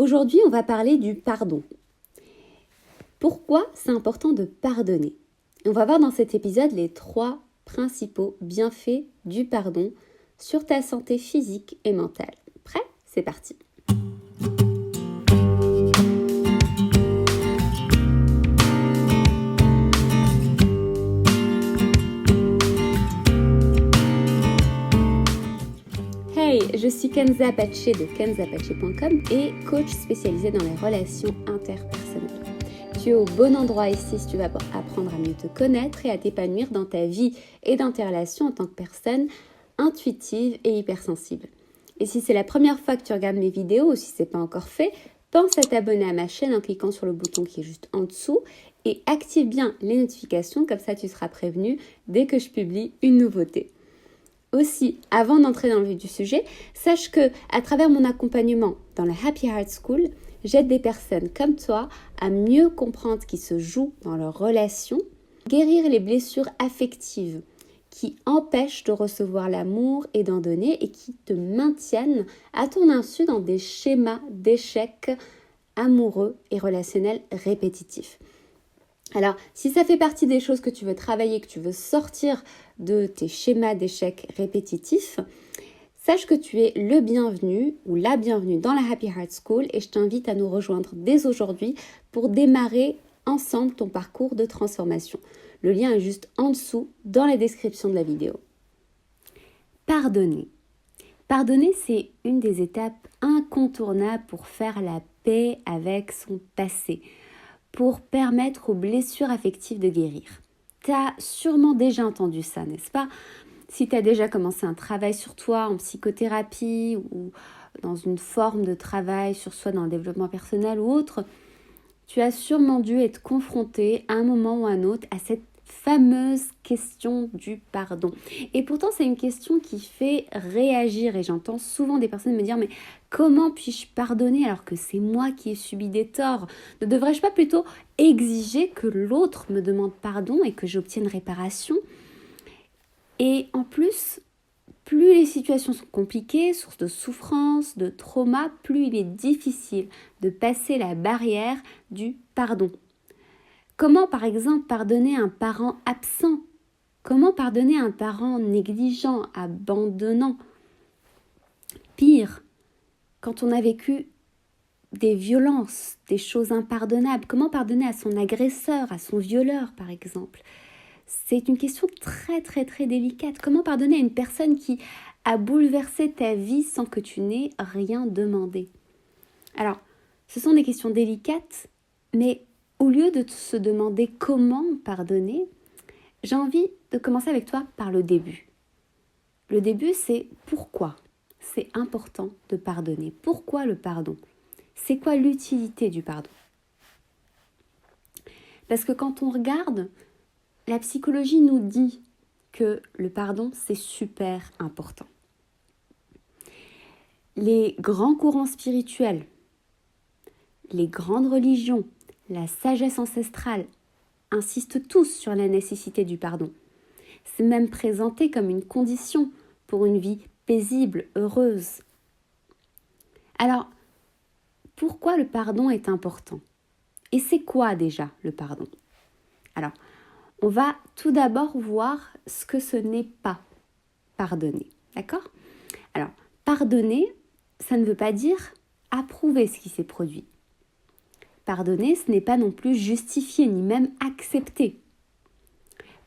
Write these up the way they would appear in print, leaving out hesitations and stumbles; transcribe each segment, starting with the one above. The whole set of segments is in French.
Aujourd'hui, on va parler du pardon. Pourquoi c'est important de pardonner? On va voir dans cet épisode les 3 principaux bienfaits du pardon sur ta santé physique et mentale. Prêt? C'est parti! Hey, je suis Kenza Apache de kenzapache.com et coach spécialisée dans les relations interpersonnelles. Tu es au bon endroit ici si tu veux apprendre à mieux te connaître et à t'épanouir dans ta vie et dans tes relations en tant que personne intuitive et hypersensible. Et si c'est la première fois que tu regardes mes vidéos ou si ce n'est pas encore fait, pense à t'abonner à ma chaîne en cliquant sur le bouton qui est juste en dessous et active bien les notifications, comme ça tu seras prévenu dès que je publie une nouveauté. Aussi, avant d'entrer dans le vif du sujet, sache que à travers mon accompagnement dans la Happy Heart School, j'aide des personnes comme toi à mieux comprendre ce qui se joue dans leurs relations, guérir les blessures affectives qui empêchent de recevoir l'amour et d'en donner et qui te maintiennent à ton insu dans des schémas d'échecs amoureux et relationnels répétitifs. Alors, si ça fait partie des choses que tu veux travailler, que tu veux sortir de tes schémas d'échecs répétitifs, sache que tu es le bienvenu ou la bienvenue dans la Happy Heart School et je t'invite à nous rejoindre dès aujourd'hui pour démarrer ensemble ton parcours de transformation. Le lien est juste en dessous dans la description de la vidéo. Pardonner. Pardonner, c'est une des étapes incontournables pour faire la paix avec son passé, pour permettre aux blessures affectives de guérir. Tu as sûrement déjà entendu ça, n'est-ce pas? Si tu as déjà commencé un travail sur toi en psychothérapie ou dans une forme de travail sur soi dans le développement personnel ou autre, tu as sûrement dû être confronté à un moment ou à un autre à cette fameuse question du pardon. Et pourtant, c'est une question qui fait réagir et j'entends souvent des personnes me dire « Mais comment puis-je pardonner alors que c'est moi qui ai subi des torts? Ne devrais-je pas plutôt exiger que l'autre me demande pardon et que j'obtienne réparation ?» Et en plus, plus les situations sont compliquées, source de souffrance, de trauma, plus il est difficile de passer la barrière du pardon. Comment, par exemple, pardonner un parent absent? Comment pardonner un parent négligent, abandonnant? Pire, quand on a vécu des violences, des choses impardonnables, comment pardonner à son agresseur, à son violeur, par exemple? C'est une question très, très, très délicate. Comment pardonner à une personne qui a bouleversé ta vie sans que tu n'aies rien demandé? Alors, ce sont des questions délicates, mais au lieu de se demander comment pardonner, j'ai envie de commencer avec toi par le début. Le début, c'est pourquoi c'est important de pardonner. Pourquoi le pardon? C'est quoi l'utilité du pardon? Parce que quand on regarde, la psychologie nous dit que le pardon, c'est super important. Les grands courants spirituels, les grandes religions, la sagesse ancestrale insistent tous sur la nécessité du pardon. C'est même présenté comme une condition pour une vie paisible, heureuse. Alors, pourquoi le pardon est important? Et c'est quoi déjà le pardon? Alors, on va tout d'abord voir ce que ce n'est pas pardonner, d'accord? Alors, pardonner, ça ne veut pas dire approuver ce qui s'est produit. Pardonner, ce n'est pas non plus justifier, ni même accepter.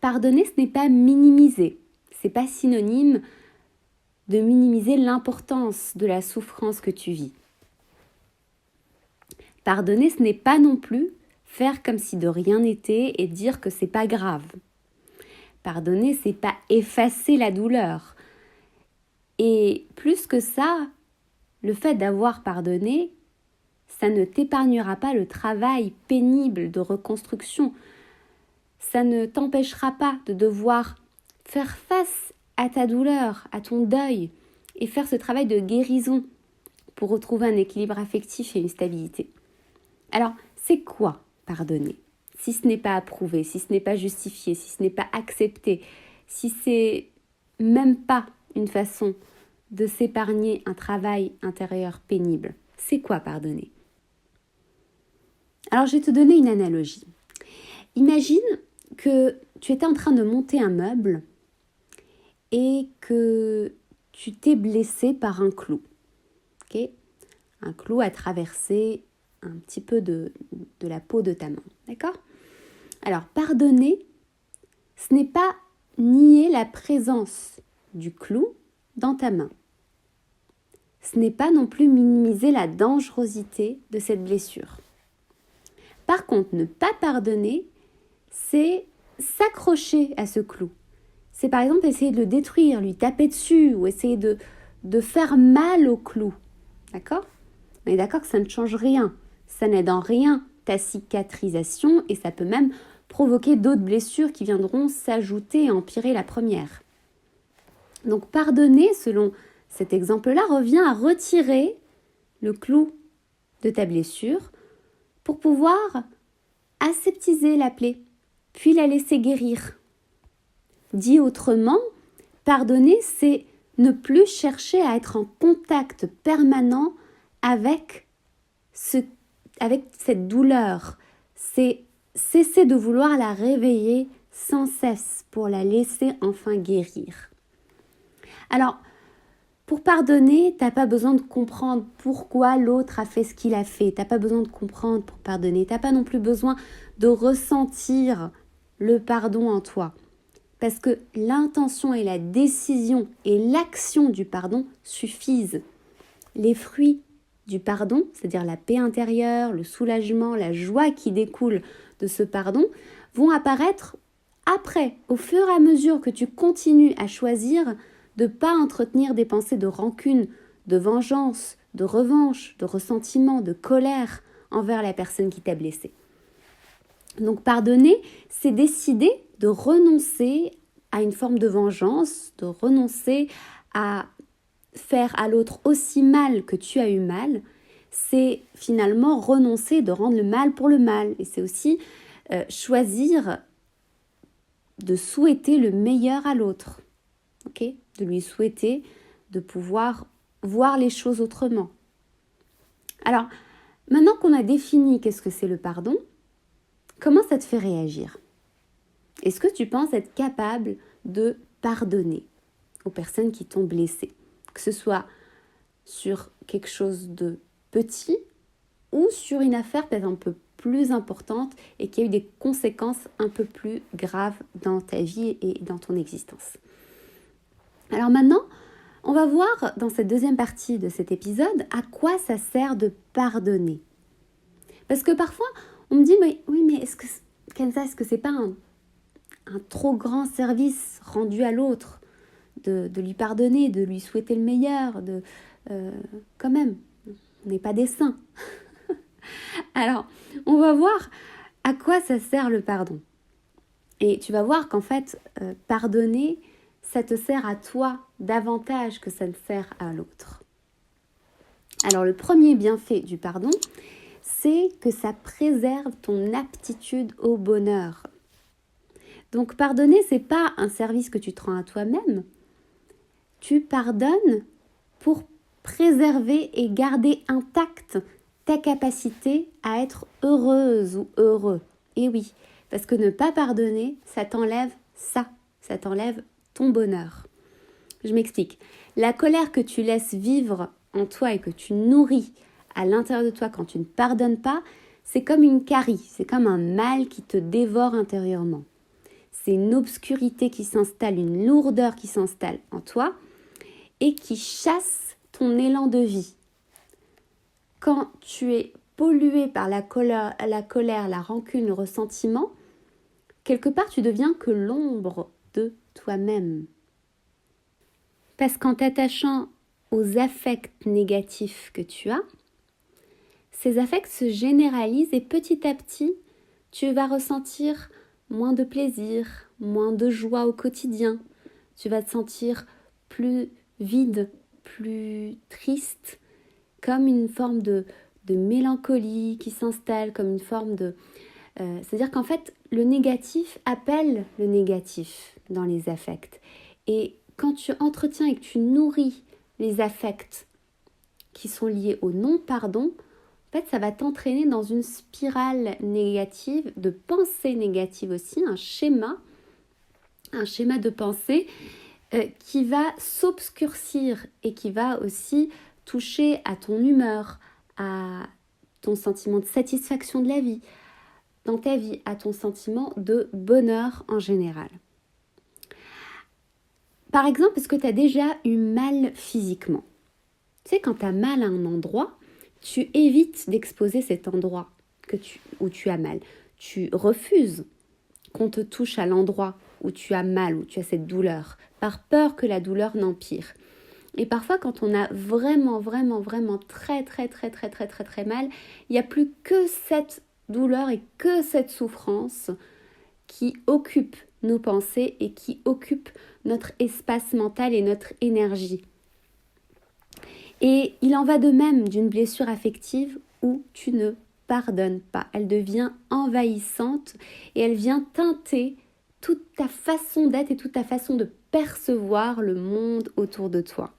Pardonner, ce n'est pas minimiser. Ce n'est pas synonyme de minimiser l'importance de la souffrance que tu vis. Pardonner, ce n'est pas non plus faire comme si de rien n'était et dire que c'est pas grave. Pardonner, c'est pas effacer la douleur. Et plus que ça, le fait d'avoir pardonné, ça ne t'épargnera pas le travail pénible de reconstruction. Ça ne t'empêchera pas de devoir faire face à ta douleur, à ton deuil, et faire ce travail de guérison pour retrouver un équilibre affectif et une stabilité. Alors, c'est quoi pardonner? Si ce n'est pas approuvé, si ce n'est pas justifié, si ce n'est pas accepté, si c'est même pas une façon de s'épargner un travail intérieur pénible, c'est quoi pardonner? Alors, je vais te donner une analogie. Imagine que tu étais en train de monter un meuble et que tu t'es blessé par un clou. Okay, un clou a traversé un petit peu de la peau de ta main. D'accord ? Alors, pardonner, ce n'est pas nier la présence du clou dans ta main. Ce n'est pas non plus minimiser la dangerosité de cette blessure. Par contre, ne pas pardonner, c'est s'accrocher à ce clou. C'est par exemple essayer de le détruire, lui taper dessus ou essayer de faire mal au clou. D'accord ? On est d'accord que ça ne change rien. Ça n'aide en rien ta cicatrisation et ça peut même provoquer d'autres blessures qui viendront s'ajouter et empirer la première. Donc pardonner, selon cet exemple-là, revient à retirer le clou de ta blessure pour pouvoir aseptiser la plaie, puis la laisser guérir. Dit autrement, pardonner, c'est ne plus chercher à être en contact permanent avec cette douleur. C'est cesser de vouloir la réveiller sans cesse pour la laisser enfin guérir. Alors, pour pardonner, tu n'as pas besoin de comprendre pourquoi l'autre a fait ce qu'il a fait. Tu n'as pas besoin de comprendre pour pardonner. Tu n'as pas non plus besoin de ressentir le pardon en toi. Parce que l'intention et la décision et l'action du pardon suffisent. Les fruits du pardon, c'est-à-dire la paix intérieure, le soulagement, la joie qui découle de ce pardon, vont apparaître après, au fur et à mesure que tu continues à choisir de ne pas entretenir des pensées de rancune, de vengeance, de revanche, de ressentiment, de colère envers la personne qui t'a blessé. Donc pardonner, c'est décider de renoncer à une forme de vengeance, de renoncer à faire à l'autre aussi mal que tu as eu mal. C'est finalement renoncer de rendre le mal pour le mal. Et c'est aussi choisir de souhaiter le meilleur à l'autre. Okay ? De lui souhaiter de pouvoir voir les choses autrement. Alors, maintenant qu'on a défini qu'est-ce que c'est le pardon, comment ça te fait réagir ? Est-ce que tu penses être capable de pardonner aux personnes qui t'ont blessé ? Que ce soit sur quelque chose de petit ou sur une affaire peut-être un peu plus importante et qui a eu des conséquences un peu plus graves dans ta vie et dans ton existence. Alors maintenant, on va voir dans cette deuxième partie de cet épisode à quoi ça sert de pardonner. Parce que parfois, on me dit, mais est-ce que, Kenza, est-ce que c'est pas un trop grand service rendu à l'autre de lui pardonner, de lui souhaiter le meilleur, quand même, on n'est pas des saints. Alors, on va voir à quoi ça sert le pardon. Et tu vas voir qu'en fait, pardonner, ça te sert à toi davantage que ça ne sert à l'autre. Alors, le premier bienfait du pardon, c'est que ça préserve ton aptitude au bonheur. Donc, pardonner, c'est pas un service que tu te rends à toi-même. Tu pardonnes pour préserver et garder intacte ta capacité à être heureuse ou heureux. Et oui, parce que ne pas pardonner, ça t'enlève ça t'enlève ton bonheur. Je m'explique. La colère que tu laisses vivre en toi et que tu nourris à l'intérieur de toi quand tu ne pardonnes pas, c'est comme une carie, c'est comme un mal qui te dévore intérieurement. C'est une obscurité qui s'installe, une lourdeur qui s'installe en toi et qui chasse ton élan de vie. Quand tu es pollué par la colère, la rancune, le ressentiment, quelque part tu deviens que l'ombre de toi-même. Parce qu'en t'attachant aux affects négatifs que tu as, ces affects se généralisent et petit à petit, tu vas ressentir moins de plaisir, moins de joie au quotidien. Tu vas te sentir plus vide, plus triste, comme une forme de mélancolie qui s'installe, comme une forme de... c'est-à-dire qu'en fait, le négatif appelle le négatif dans les affects. Et quand tu entretiens et que tu nourris les affects qui sont liés au non-pardon, En fait, ça va t'entraîner dans une spirale négative, de pensée négative aussi, un schéma de pensée qui va s'obscurcir et qui va aussi toucher à ton humeur, à ton sentiment de satisfaction de la vie, dans ta vie, à ton sentiment de bonheur en général. Par exemple, est-ce que tu as déjà eu mal physiquement ? Tu sais, quand tu as mal à un endroit, tu évites d'exposer cet endroit où tu as mal. Tu refuses qu'on te touche à l'endroit où tu as mal, où tu as cette douleur, par peur que la douleur n'empire. Et parfois, quand on a vraiment très mal, il n'y a plus que cette douleur et que cette souffrance qui occupe nos pensées et qui occupe notre espace mental et notre énergie. Et il en va de même d'une blessure affective où tu ne pardonnes pas. Elle devient envahissante et elle vient teinter toute ta façon d'être et toute ta façon de percevoir le monde autour de toi.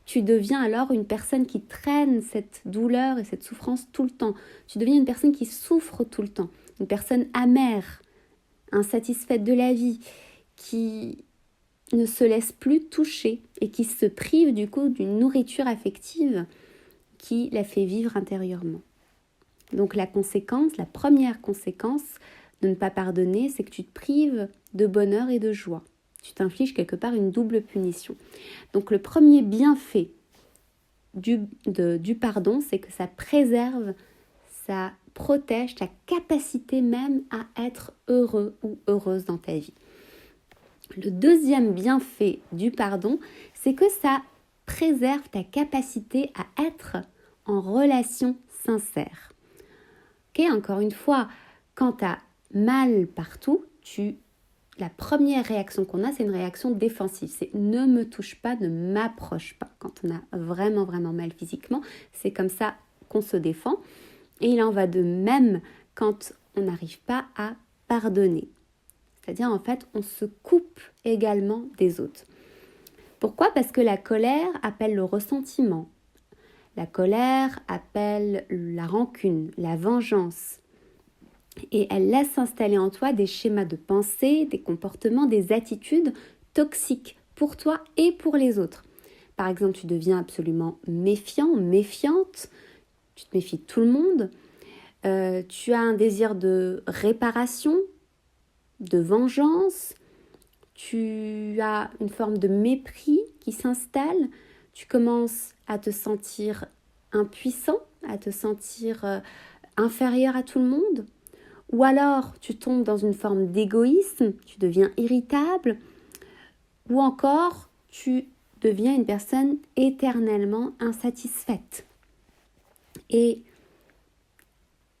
Tu deviens alors une personne qui traîne cette douleur et cette souffrance tout le temps. Tu deviens une personne qui souffre tout le temps, une personne amère, insatisfaite de la vie, qui ne se laisse plus toucher et qui se prive du coup d'une nourriture affective qui la fait vivre intérieurement. Donc la première conséquence de ne pas pardonner, c'est que tu te prives de bonheur et de joie. Tu t'infliges quelque part une double punition. Donc le premier bienfait du pardon, c'est que ça préserve, ça protège ta capacité même à être heureux ou heureuse dans ta vie. Le deuxième bienfait du pardon, c'est que ça préserve ta capacité à être en relation sincère. Ok, encore une fois, quand tu as mal partout, la première réaction qu'on a, c'est une réaction défensive. C'est ne me touche pas, ne m'approche pas. Quand on a vraiment mal physiquement, c'est comme ça qu'on se défend. Et il en va de même quand on n'arrive pas à pardonner. C'est-à-dire, en fait, on se coupe également des autres. Pourquoi ? Parce que la colère appelle le ressentiment. La colère appelle la rancune, la vengeance. Et elle laisse s'installer en toi des schémas de pensée, des comportements, des attitudes toxiques pour toi et pour les autres. Par exemple, tu deviens absolument méfiant, méfiante, tu te méfies de tout le monde, tu as un désir de réparation, de vengeance, tu as une forme de mépris qui s'installe, tu commences à te sentir impuissant, à te sentir inférieur à tout le monde, ou alors tu tombes dans une forme d'égoïsme, tu deviens irritable, ou encore tu deviens une personne éternellement insatisfaite. Et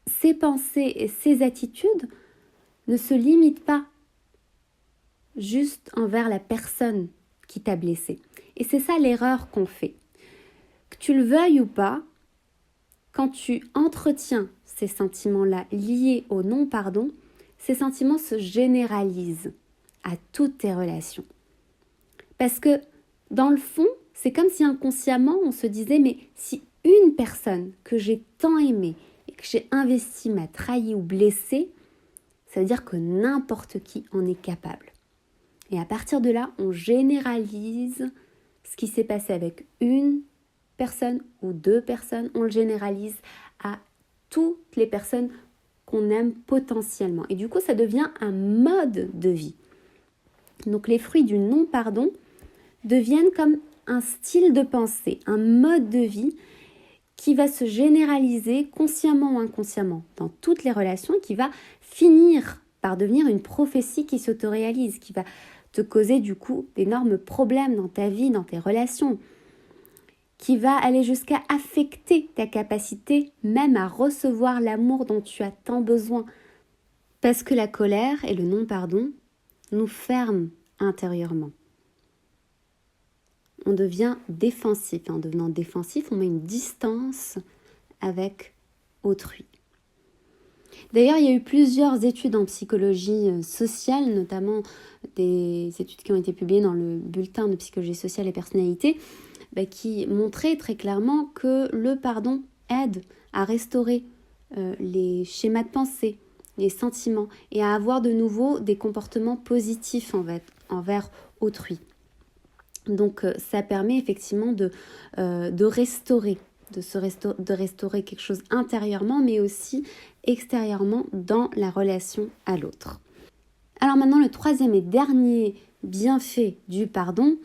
ces pensées et ces attitudes ne se limitent pas juste envers la personne qui t'a blessé. Et c'est ça l'erreur qu'on fait. Que tu le veuilles ou pas, quand tu entretiens ces sentiments-là liés au non-pardon, ces sentiments se généralisent à toutes tes relations. Parce que dans le fond, c'est comme si inconsciemment on se disait mais si une personne que j'ai tant aimée et que j'ai investi m'a trahi ou blessé, ça veut dire que n'importe qui en est capable. Et à partir de là, on généralise ce qui s'est passé avec une personne ou deux personnes, on le généralise à toutes les personnes qu'on aime potentiellement. Et du coup, ça devient un mode de vie. Donc les fruits du non-pardon deviennent comme un style de pensée, un mode de vie qui va se généraliser consciemment ou inconsciemment dans toutes les relations et qui va finir par devenir une prophétie qui s'autoréalise, qui va te causer du coup d'énormes problèmes dans ta vie, dans tes relations, qui va aller jusqu'à affecter ta capacité même à recevoir l'amour dont tu as tant besoin. Parce que la colère et le non-pardon nous ferment intérieurement. On devient défensif. Et en devenant défensif, on met une distance avec autrui. D'ailleurs, il y a eu plusieurs études en psychologie sociale, notamment des études qui ont été publiées dans le bulletin de psychologie sociale et personnalité, qui montraient très clairement que le pardon aide à restaurer les schémas de pensée, les sentiments et à avoir de nouveau des comportements positifs envers autrui. Donc ça permet effectivement de restaurer, de restaurer quelque chose intérieurement mais aussi extérieurement dans la relation à l'autre. Alors maintenant, le troisième et dernier bienfait du pardon,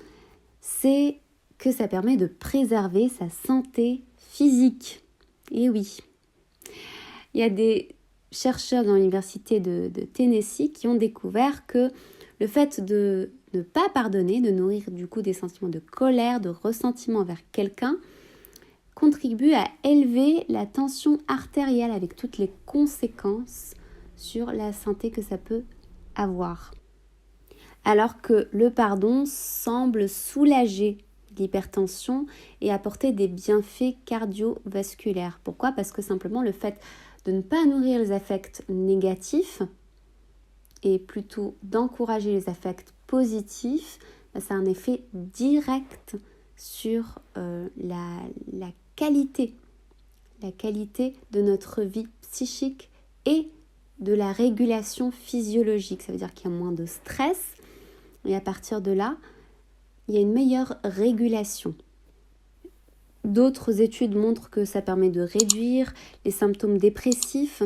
c'est que ça permet de préserver sa santé physique. Et oui, il y a des chercheurs dans l'université de Tennessee qui ont découvert que le fait de ne pas pardonner, de nourrir du coup des sentiments de colère, de ressentiment envers quelqu'un, contribue à élever la tension artérielle avec toutes les conséquences sur la santé que ça peut avoir. Alors que le pardon semble soulager l'hypertension et apporter des bienfaits cardiovasculaires. Pourquoi ? Parce que simplement le fait de ne pas nourrir les affects négatifs et plutôt d'encourager les affects positifs, ça a un effet direct sur la qualité de notre vie psychique et de la régulation physiologique. Ça veut dire qu'il y a moins de stress et à partir de là, il y a une meilleure régulation. D'autres études montrent que ça permet de réduire les symptômes dépressifs,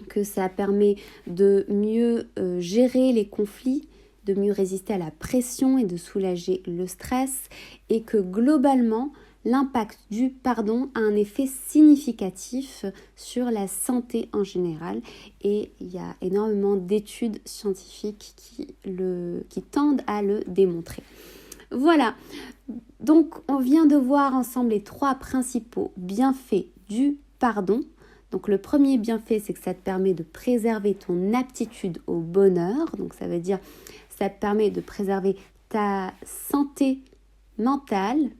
que ça permet de mieux gérer les conflits, de mieux résister à la pression et de soulager le stress, et que globalement, l'impact du pardon a un effet significatif sur la santé en général. Et il y a énormément d'études scientifiques qui tendent à le démontrer. Voilà, donc on vient de voir ensemble les 3 principaux bienfaits du pardon. Donc le premier bienfait, c'est que ça te permet de préserver ton aptitude au bonheur. Donc ça veut dire ça te permet de préserver ta santé mentale,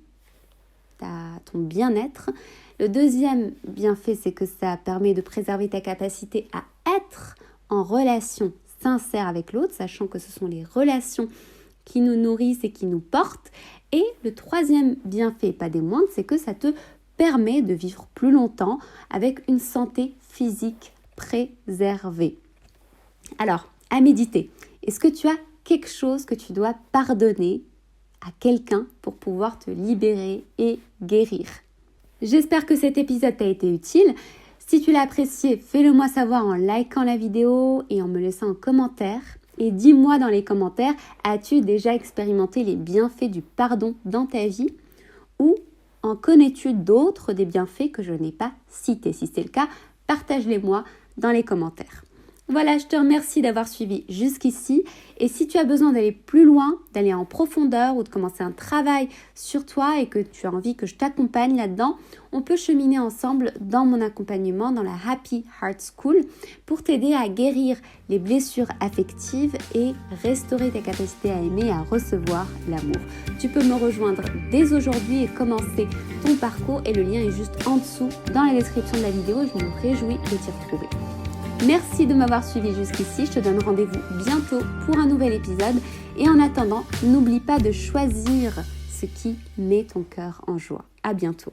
ton bien-être. Le deuxième bienfait, c'est que ça permet de préserver ta capacité à être en relation sincère avec l'autre, sachant que ce sont les relations qui nous nourrissent et qui nous portent. Et le troisième bienfait, pas des moindres, c'est que ça te permet de vivre plus longtemps avec une santé physique préservée. Alors, à méditer, est-ce que tu as quelque chose que tu dois pardonner à quelqu'un pour pouvoir te libérer et guérir? J'espère que cet épisode t'a été utile. Si tu l'as apprécié, fais-le moi savoir en likant la vidéo et en me laissant un commentaire. Et dis-moi dans les commentaires, as-tu déjà expérimenté les bienfaits du pardon dans ta vie ou en connais-tu d'autres des bienfaits que je n'ai pas cités? Si c'est le cas, partage-les moi dans les commentaires. Voilà, je te remercie d'avoir suivi jusqu'ici et si tu as besoin d'aller plus loin, d'aller en profondeur ou de commencer un travail sur toi et que tu as envie que je t'accompagne là-dedans, on peut cheminer ensemble dans mon accompagnement dans la Happy Heart School pour t'aider à guérir les blessures affectives et restaurer ta capacité à aimer et à recevoir l'amour. Tu peux me rejoindre dès aujourd'hui et commencer ton parcours et le lien est juste en dessous dans la description de la vidéo et je me réjouis de t'y retrouver. Merci de m'avoir suivi jusqu'ici, je te donne rendez-vous bientôt pour un nouvel épisode et en attendant, n'oublie pas de choisir ce qui met ton cœur en joie. À bientôt.